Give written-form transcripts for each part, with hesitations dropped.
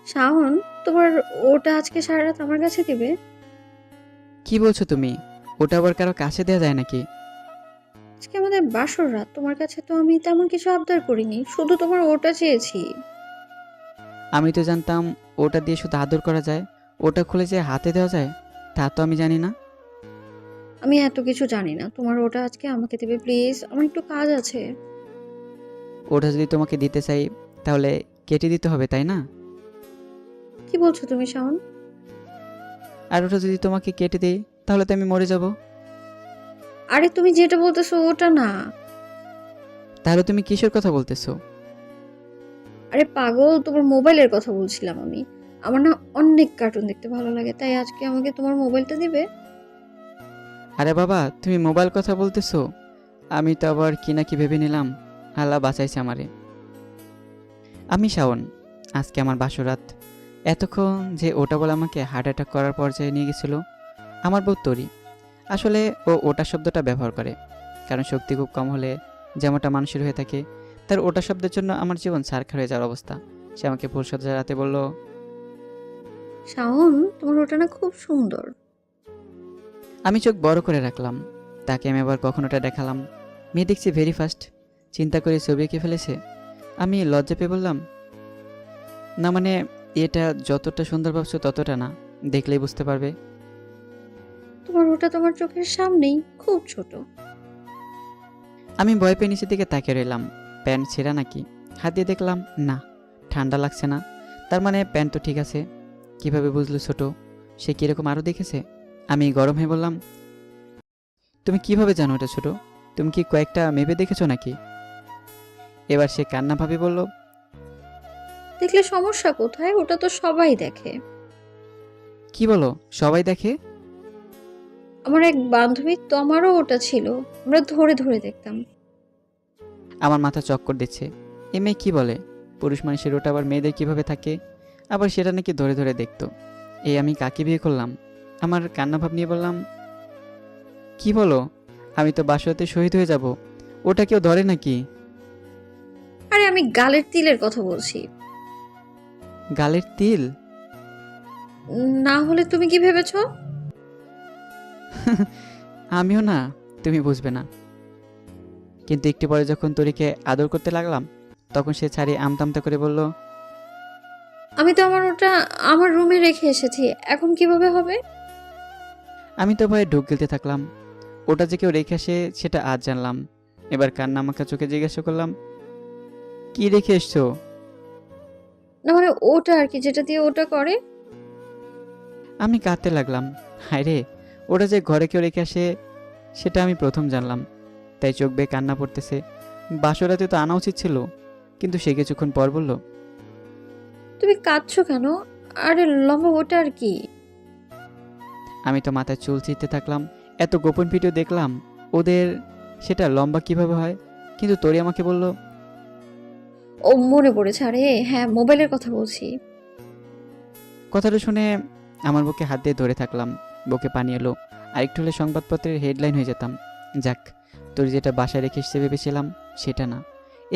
শাওন, তোমার ওটা আজকে সারা রাত আমার কাছে দিবে? কি বলছো তুমি? ওটা আবার কারো কাছে দেয়া যায় নাকি? আজকে আমাদের বাসর রাত, তোমার কাছে তো আমি তেমন কিছু আবদার করিনি, শুধু তোমার ওটা চেয়েছি। আমি তো জানতাম ওটা দিয়ে শুধু আদর করা যায়। ওটা খুলে যে হাতে দেওয়া যায় তা তো আমি জানি না। আমি এত কিছু জানি না, তোমার ওটা আজকে আমাকে দেবে প্লিজ, আমার একটু কাজ আছে। ওটা যদি তোমাকে দিতে চাই তাহলে কেটে দিতে হবে, তাই না? কি বলছো তুমি শাওন? আর ওটা যদি তোমাকে কেটে দেই তাহলে তো আমি মরে যাব। আরে তুমি যেটা বলতেছো ওটা না। তাহলে তুমি কিসের কথা বলতেছো? আরে পাগল, তোমার মোবাইলের কথা বলছিলাম আমি। আমার না অনেক কার্টুন দেখতে ভালো লাগে, তাই আজকে আমাকে তোমার মোবাইলটা দিবে। আরে বাবা, তুমি মোবাইল কথা বলতেছো? আমি তো আবার কি না কি ভেবে নিলাম। আল্লাহ বাঁচাইছে আমারে। আমি শাওন, আজকে আমার বাসরাত। এতক্ষণ যে ওটা বলে আমাকে হার্ট অ্যাটাক করার পর্যায়ে নিয়ে গেছিল আমার বউ তরি। আসলে ও ওটা শব্দটা ব্যবহার করে কারণ শক্তি খুব কম হলে যেমনটা মানুষের হয়ে থাকে, তার ওটা শব্দের জন্য আমার জীবন ছারখার হয়ে যাওয়ার অবস্থা। সে আমাকে ফুলসজ্জা রাতে বলল, শাওন, তোমার ওটা না খুব সুন্দর। আমি চোখ বড় করে রাখলাম। তাকে আমি আবার কখন ওটা দেখালাম। মেয়ে দেখছি ভেরি ফাস্ট, চিন্তা করে ছবি এঁকে ফেলেছে। আমি লজ্জা পেয়ে বললাম, না মানে এটা যতটা সুন্দর ভাবছো ততটা না, দেখলেই বুঝতে পারবে। তোমার ওটা তোমার চোখের সামনেই, খুব ছোট। আমি ভয় পেয়ে নিচের দিকে তাকিয়ে রইলাম। প্যান্ট ছেঁড়া নাকি? হাত দিয়ে দেখলাম না, ঠান্ডা লাগছে না। তার মানে প্যান্ট তো ঠিক আছে। কিভাবে বুঝলো ছোট? সে কিরকম আরও দেখেছে? আমি গরম হয়ে বললাম, তুমি কিভাবে জানো এটা ছোট? তুমি কি কয়েকটা মেপে দেখেছো নাকি? এবার সে কান্নাভাবে বলল, দেখলে সমস্যা কোথায়? ওটা তো সবাই দেখে। কি বলো সবাই দেখে? আমার এক বান্ধবী তো, আমারও ওটা ছিল, আমরা ধরে ধরে দেখতাম। আমার মাথা চক্কর দিচ্ছে। এ মেয়ে কী বলে? পুরুষ মানুষের ওটা আবার মেয়েদের কিভাবে থাকে? আবার সেটা নাকি ধরে ধরে দেখতো। এই আমি কাকে বিয়ে করলাম? আমার কান্নাভাব নিয়ে বললাম, কি বলো? আমি তো বাসরাতে শহীদ হয়ে যাব। ওটা কেউ ধরে নাকি? আরে আমি গালের তিলের কথা বলছি। গালের তিল? না হলে তুমি কি ভেবেছো? আমিও না, তুমি বুঝবে না। কিন্তু একটু পরে যখন তরিকে আদর করতে লাগলাম তখন সে ছাড়িয়ে আমতামতা করে বলল, আমি তো আমার ওটা আমার রুমে রেখে এসেছি, এখন কিভাবে হবে? আমি তো ভয়ে ঢুক গিলতে থাকলাম। ওটা যে কেউ রেখে আসে সেটা আজ জানলাম। এবার কান্না মাখা চোখে জিজ্ঞাসা করলাম, কি রেখে এসছো? না মানে ওটা আর কি, যেটা দিয়ে ওটা করে। আমি কাঁদতে লাগলাম। হায় রে, ওটা যে ঘরে কেউ রেখে আসে সেটা আমি প্রথম জানলাম। তাই চোখ বেয়ে কান্না পড়তেছে। বাসরাতে তো আনা উচিত ছিল, কিন্তু সে কিছুক্ষণ পর বলল, তুমি কাঁদছো কেন? আরে লম্বা ওটা আর কি। আমি তো মাথায় চুল ছিঁড়তে থাকলাম। এত গোপন ভিডিও দেখলাম ওদের, সেটা লম্বা কিভাবে হয়? কিন্তু তোরি আমাকে বলল, ও মনে পড়েছে, আরে হ্যাঁ, মোবাইলের কথা বলছি। কথাটা শুনে আমার বুকে হাত দিয়ে ধরে থাকলাম। বুকে পানি এলো। আরেকটু হলে সংবাদপত্রের হেডলাইন হয়ে যেতাম। যাক, তোর যেটা বাসায় রেখে এসে ভেবেছিলাম সেটা না।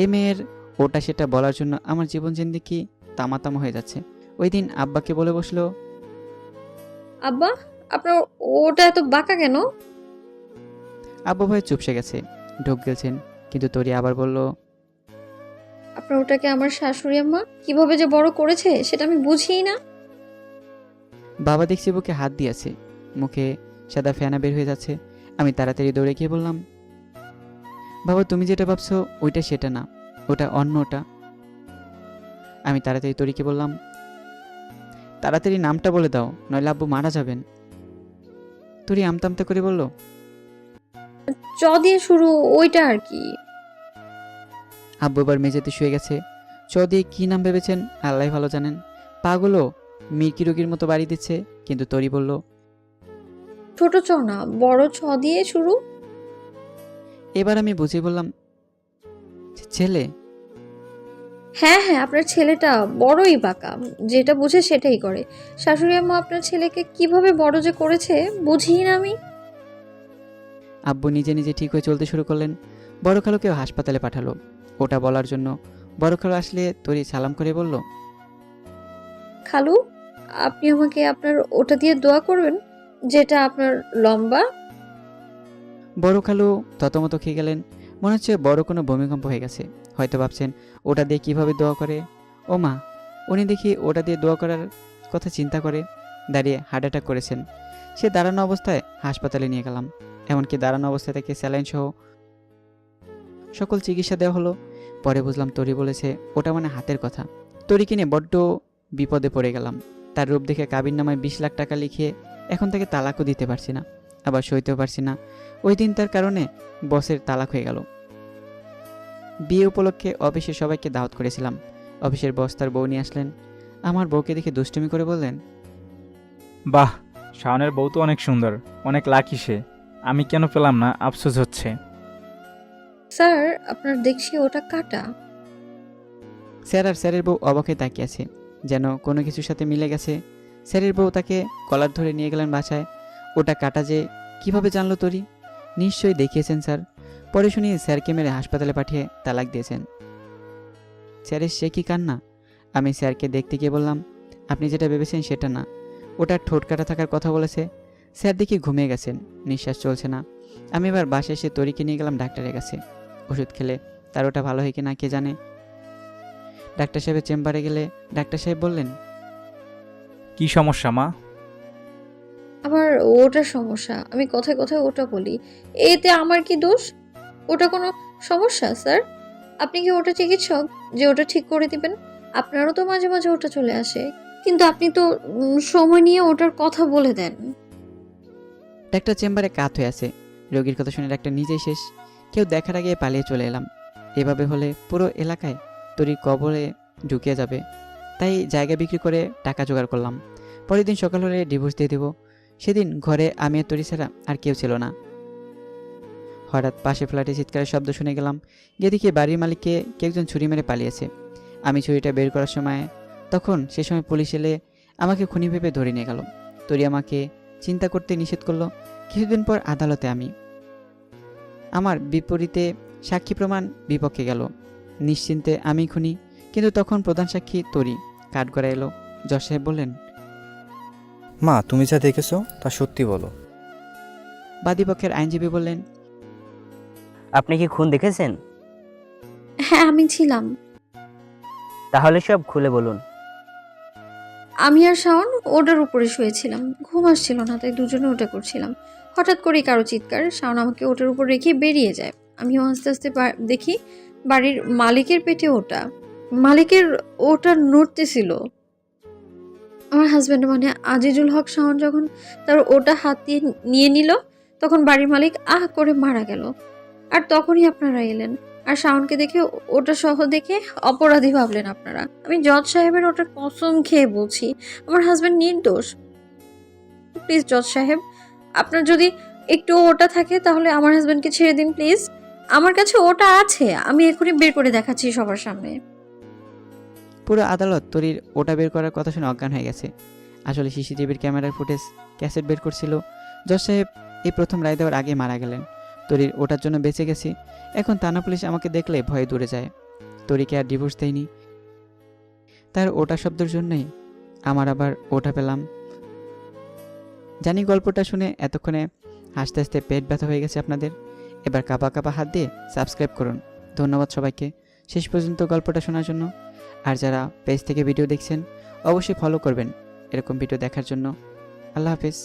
এ মেয়ের ওটা সেটা বলার জন্য আমার জীবন জিন্দেগি তামাতামা হয়ে যাচ্ছে। ওই দিন আব্বাকে বলে বসলো। আব্বা, আপনার ওটা এত বাঁকা কেন? আব্বা ভয়ে চুপসে গেছে, ঢোক গেলছেন। কিন্তু তোরি আবার বলল, আপনার ওটাকে আমার শাশুড়ি আম্মা কিভাবে যে বড় করেছে সেটা আমি বুঝিই না। বাবা দেখছি বুকে হাত দিয়েছে, মুখে সাদা ফেনা বের হয়ে যাচ্ছে। আমি তাড়াতাড়ি দৌড়ে গিয়ে বললাম, বাবা তুমি যেটা ভাবছো ওইটা সেটা না, ওটা অন্যটা। আমি তাড়াতাড়ি তরিকে বললাম, তাড়াতাড়ি নামটা বলে দাও, নইলে আব্বু মারা যাবেন। তরি আমতা আমতা করে বলল, চ দিয়ে শুরু, ওইটা আর কি। আব্বু এবার মেঝেতে শুয়ে গেছে। চ দিয়ে কী নাম ভেবেছেন আল্লাহ ভালো জানেন। পাগুলো মির্কি রোগীর মতো বাড়ি দিচ্ছে। কিন্তু তরি বলল, ছোট চ না, বড় ছ দিয়ে শুরু। এবার আমি বুঝিয়ে বললাম, ছেলে। হ্যাঁ হ্যাঁ, আপনার ছেলেটা বড়ই বাঁকা, যেটা বুঝে সেটাই করে। শাশুড়ি আম্মা আপনার ছেলেকে কিভাবে বড় যে করেছে বুঝিই না আমি। আব্বু নিজে নিজে ঠিক হয়ে চলতে শুরু করলেন। বড় খালুকেও হাসপাতালে পাঠালো ওটা বলার জন্য। বড় খালু আসলে তরি সালাম করে বলল, খালু, আপনি আমাকে আপনার ওটা দিয়ে দোয়া করবেন, যেটা আপনার লম্বা। বড় খালু থতমত খেয়ে গেলেন। মনে হচ্ছে বড় কোনো ভূমিকম্প হয়ে গেছে। হয়তো ভাবছেন ওটা দিয়ে কিভাবে দোয়া করে। ও মা, উনি দেখি ওটা দিয়ে দোয়া করার কথা চিন্তা করে দাঁড়িয়ে হার্ট অ্যাটাক করেছেন। সে দাঁড়ানো অবস্থায় হাসপাতালে নিয়ে গেলাম। এমনকি দাঁড়ানো অবস্থায় তাকে স্যালাইন সহ সকল চিকিৎসা দেওয়া হলো। পরে বুঝলাম তরি বলেছে ওটা মানে হাতের কথা। তরিকে নিয়ে বড্ড বিপদে পড়ে গেলাম। তার রূপ দেখে কাবিননামায় 20 লাখ টাকা লিখিয়ে এখন তাকে তালাকও দিতে পারছি না, আবার সইতেও পারছি না। ওই দিন তার কারণে বসের তালাক হয়ে গেল। বিয়ে উপলক্ষে অফিসের সবাইকে দাওয়াত করেছিলাম। অফিসের বস তার বউ নিয়ে আসলেন। আমার বউকে দেখে দুষ্টুমি করে বললেন, বাহ, শাওনের বউ তো অনেক সুন্দর, অনেক লাকি সে। আমি কেন পেলাম না, আফসোস হচ্ছে। স্যার, আপনার দেখছি ওটা কাটা। স্যার আর স্যারের বউ অবাক হয়ে তাকিয়ে আছে, যেন কোনো কিছুর সাথে মিলে গেছে। স্যারের বউ তাকে কলার ধরে নিয়ে গেলেন বাসায়। ওটা কাটা যে কিভাবে জানলো তরি? নিশ্চয়ই দেখিয়েছেন স্যার। পরে শুনি স্যারকে মেরে হাসপাতালে পাঠিয়ে তালাক দিয়েছেন। স্যারের সে কি কান্না! আমি স্যারকে দেখতে গিয়ে বললাম, আপনি যেটা ভেবেছেন সেটা না, ওটা ঠোঁট কাটা থাকার কথা বলেছে। স্যার দেখি ঘুমিয়ে গেছেন, নিঃশ্বাস চলছে না। আমি এবার বাসায় এসে তরিকে নিয়ে গেলাম ডাক্তারের কাছে। ওষুধ খেলে তার ওটা ভালো হয় কি না কে জানে। ডাক্তার সাহেবের চেম্বারে গেলে ডাক্তার সাহেব বললেন, কি সমস্যা মা? আবার ওটা সমস্যা, আমি কথায় কথায় ওটা বলি, এতে আমার কি দোষ? ওটা কোনো সমস্যা স্যার? আপনি কি ওটা চিকিৎসক যে ওটা ঠিক করে দিবেন? আপনারও তো মাঝে মাঝে ওটা চলে আসে, কিন্তু আপনি তো সময় নিয়ে ওটার কথা বলে দেন। ডাক্তার চেম্বারে কাত হয়ে আছে। রোগীর কথা শুনে ডাক্তার নিজেই শেষ। কেউ দেখার আগে পালিয়ে চলে এলাম। এভাবে হলে পুরো এলাকায় তরি কবরে ঢুকিয়ে যাবে। তাই জায়গা বিক্রি করে টাকা জোগাড় করলাম। পরের দিন সকাল হলে ডিভোর্স দিয়ে দেব। সেদিন ঘরে আমি আর তরি ছাড়া আর কেউ ছিল না। হঠাৎ পাশে ফ্ল্যাটে চিৎকারের শব্দ শুনে গেলাম। গিয়ে দেখি বাড়ির মালিককে কেউ একজন ছুরি মেরে পালিয়েছে। আমি ছুরিটা বের করার সময় সে সময় পুলিশ এলে আমাকে খুনি ভেবে ধরে নিয়ে গেল। তরি আমাকে চিন্তা করতে নিষেধ করলো। কিছুদিন পর আদালতে আমার বিপরীতে সাক্ষী প্রমাণ বিপক্ষে গেল। নিশ্চিন্তে আমি খুনি, কিন্তু তখন প্রধান সাক্ষী তরি। কাঠগড়া এলো। জজ সাহেব বললেন, মা, তুমি যা দেখেছো তা সত্যি বলো। বাদীপক্ষের আইনজীবী বললেন, আপনি কি খুন দেখেছেন? হ্যাঁ, আমি ছিলাম। তাহলে সব খুলে বলুন। আমি আর শাওন ওটার উপরে শুয়েছিলাম, ঘুম আসছিল না, তাই দুজনে ওটা করছিলাম। হঠাৎ করে কারো চিৎকার, শাওন আমাকে ওটার উপর রেখে বেরিয়ে যায়। আমিও আস্তে আস্তে দেখি বাড়ির মালিকের পেটে ওটা। মালিকের ওটা নড়তেছিল। আমার হাজব্যান্ড মানে আজিজুল হক শাওন যখন তার ওটা হাত দিয়ে নিয়ে নিল, তখন বাড়ির মালিক আহ করে মারা গেল। আর তখনই আপনারা এলেন, আর শাওনকে দেখে ওটা সহ দেখে অপরাধী ভাবলেন আপনারা। আমি জজ সাহেবের ওটার কসম খেয়ে বলছি, আমার হাজব্যান্ড নির্দোষ। প্লিজ জজ সাহেব, আপনার যদি একটু ওটা থাকে তাহলে আমার হাজব্যান্ডকে ছেড়ে দিন প্লিজ। আমার কাছে ওটা আছে, আমি এখনই বের করে দেখাচ্ছি সবার সামনে। পুরো আদালত তরির ওটা বের করার কথা শুনে অজ্ঞান হয়ে গেছে। আসলে সিসিটিভির ক্যামেরার ফুটেজ ক্যাসেট বের করছিল। জজ সাহেব এই প্রথম রায় দেওয়ার আগে মারা গেলেন। তরির ওটার জন্য বেঁচে গেছি। এখন থানা পুলিশ আমাকে দেখলে ভয়ে দূরে যায়। তরিকে আর ডিভোর্স দেয়নি, তার ওটা শব্দের জন্যই আমার আবার ওটা পেলাম। জানি গল্পটা শুনে এতক্ষণে হাসতে হাসতে পেট ব্যথা হয়ে গেছে আপনাদের। এবার কাঁপা কাঁপা হাত দিয়ে সাবস্ক্রাইব করুন। ধন্যবাদ সবাইকে শেষ পর্যন্ত গল্পটা শোনার জন্য। আর যারা পেজ থেকে ভিডিও দেখছেন অবশ্যই ফলো করবেন এরকম ভিডিও দেখার জন্য। আল্লাহ হাফেজ।